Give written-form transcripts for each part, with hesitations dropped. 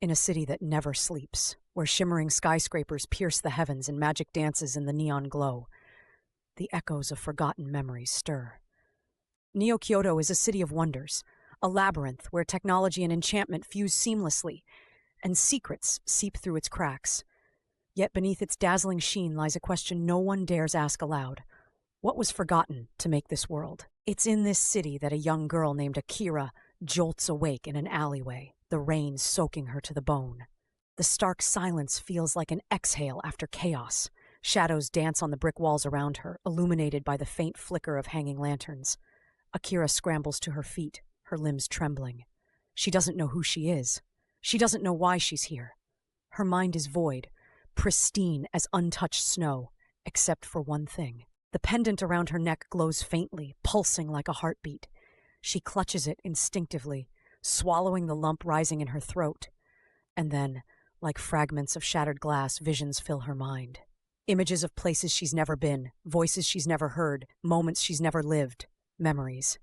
in a city that never sleeps, where shimmering skyscrapers pierce the heavens and magic dances in the neon glow. The echoes of forgotten memories stir. Neo-Kyoto is a city of wonders, a labyrinth where technology and enchantment fuse seamlessly, and secrets seep through its cracks. Yet beneath its dazzling sheen lies a question no one dares ask aloud. What was forgotten to make this world? It's in this city that a young girl named Akira jolts awake in an alleyway, the rain soaking her to the bone. The stark silence feels like an exhale after chaos. Shadows dance on the brick walls around her, illuminated by the faint flicker of hanging lanterns. Akira scrambles to her feet, her limbs trembling. She doesn't know who she is. She doesn't know why she's here. Her mind is void, pristine as untouched snow, except for one thing. The pendant around her neck glows faintly, pulsing like a heartbeat. She clutches it instinctively, swallowing the lump rising in her throat. And then, like fragments of shattered glass, visions fill her mind. Images of places she's never been, voices she's never heard, moments she's never lived, memories,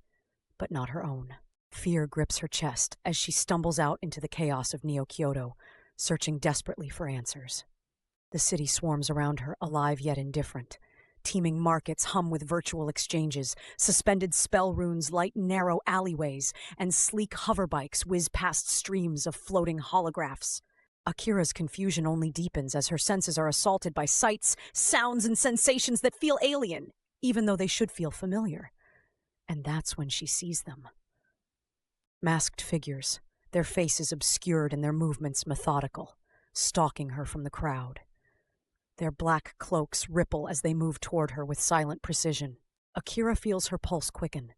but not her own. Fear grips her chest as she stumbles out into the chaos of Neo-Kyoto, searching desperately for answers. The city swarms around her, alive yet indifferent. Teeming markets hum with virtual exchanges, suspended spell runes light narrow alleyways, and sleek hoverbikes whiz past streams of floating holographs. Akira's confusion only deepens as her senses are assaulted by sights, sounds, and sensations that feel alien, even though they should feel familiar. And that's when she sees them. Masked figures, their faces obscured and their movements methodical, stalking her from the crowd. Their black cloaks ripple as they move toward her with silent precision. Akira feels her pulse quicken.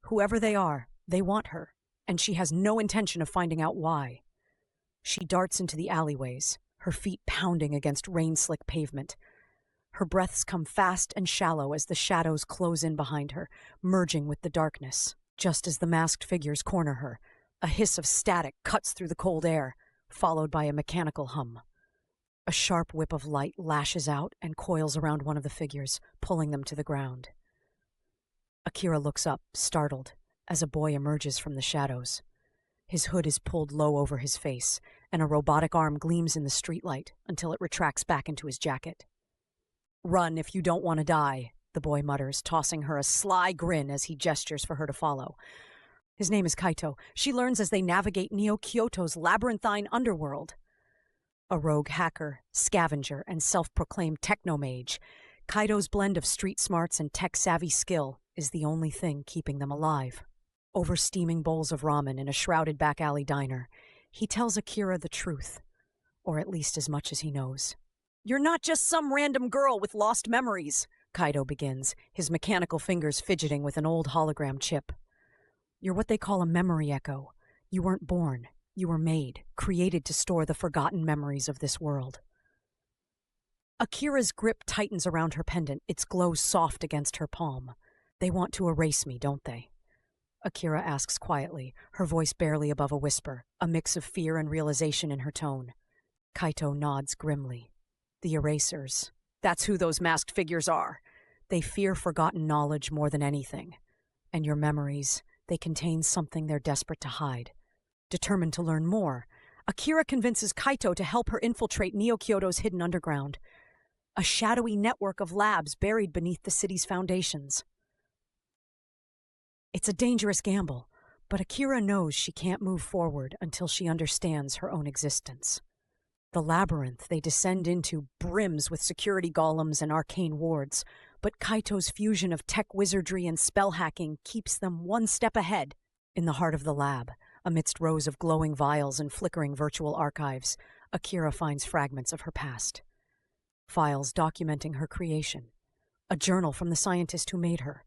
Whoever they are, they want her, and she has no intention of finding out why. She darts into the alleyways, her feet pounding against rain-slick pavement. Her breaths come fast and shallow as the shadows close in behind her, merging with the darkness. Just as the masked figures corner her, a hiss of static cuts through the cold air, followed by a mechanical hum. A sharp whip of light lashes out and coils around one of the figures, pulling them to the ground. Akira looks up, startled, as a boy emerges from the shadows. His hood is pulled low over his face, and a robotic arm gleams in the streetlight until it retracts back into his jacket. "Run if you don't want to die," the boy mutters, tossing her a sly grin as he gestures for her to follow. His name is Kaito. She learns as they navigate Neo-Kyoto's labyrinthine underworld. A rogue hacker, scavenger, and self-proclaimed technomage, Kaito's blend of street smarts and tech-savvy skill is the only thing keeping them alive. Over steaming bowls of ramen in a shrouded back-alley diner, he tells Akira the truth, or at least as much as he knows. "You're not just some random girl with lost memories," Kaito begins, his mechanical fingers fidgeting with an old hologram chip. "You're what they call a memory echo. You weren't born. You were made, created to store the forgotten memories of this world." Akira's grip tightens around her pendant, its glow soft against her palm. "They want to erase me, don't they?" Akira asks quietly, her voice barely above a whisper, a mix of fear and realization in her tone. Kaito nods grimly. "The erasers. That's who those masked figures are. They fear forgotten knowledge more than anything. And your memories, they contain something they're desperate to hide." Determined to learn more, Akira convinces Kaito to help her infiltrate Neo-Kyoto's hidden underground, a shadowy network of labs buried beneath the city's foundations. It's a dangerous gamble, but Akira knows she can't move forward until she understands her own existence. The labyrinth they descend into brims with security golems and arcane wards, but Kaito's fusion of tech wizardry and spell hacking keeps them one step ahead. In the heart of the lab, amidst rows of glowing vials and flickering virtual archives, Akira finds fragments of her past. Files documenting her creation. A journal from the scientist who made her.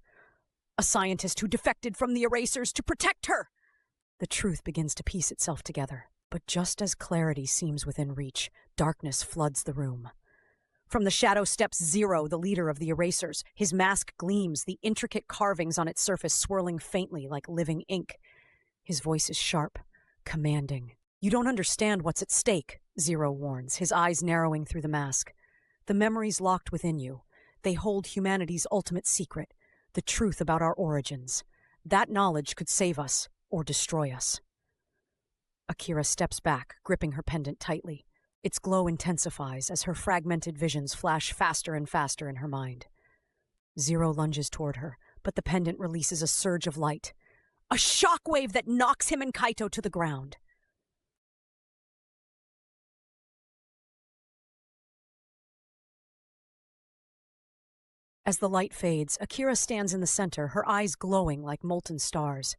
A scientist who defected from the erasers to protect her! The truth begins to piece itself together. But just as clarity seems within reach, darkness floods the room. From the shadow steps Zero, the leader of the erasers. His mask gleams, the intricate carvings on its surface swirling faintly like living ink. His voice is sharp, commanding. "You don't understand what's at stake," Zero warns, his eyes narrowing through the mask. "The memories locked within you. They hold humanity's ultimate secret, the truth about our origins. That knowledge could save us or destroy us." Akira steps back, gripping her pendant tightly. Its glow intensifies as her fragmented visions flash faster and faster in her mind. Zero lunges toward her, but the pendant releases a surge of light. A shockwave that knocks him and Kaito to the ground. As the light fades, Akira stands in the center, her eyes glowing like molten stars.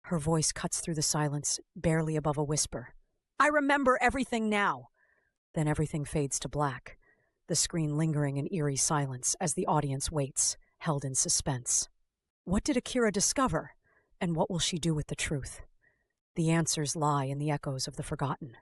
Her voice cuts through the silence, barely above a whisper. I remember everything now. Then everything fades to black, the screen lingering in eerie silence as the audience waits, held in suspense. What did Akira discover, and what will she do with the truth? The answers lie in the echoes of the forgotten.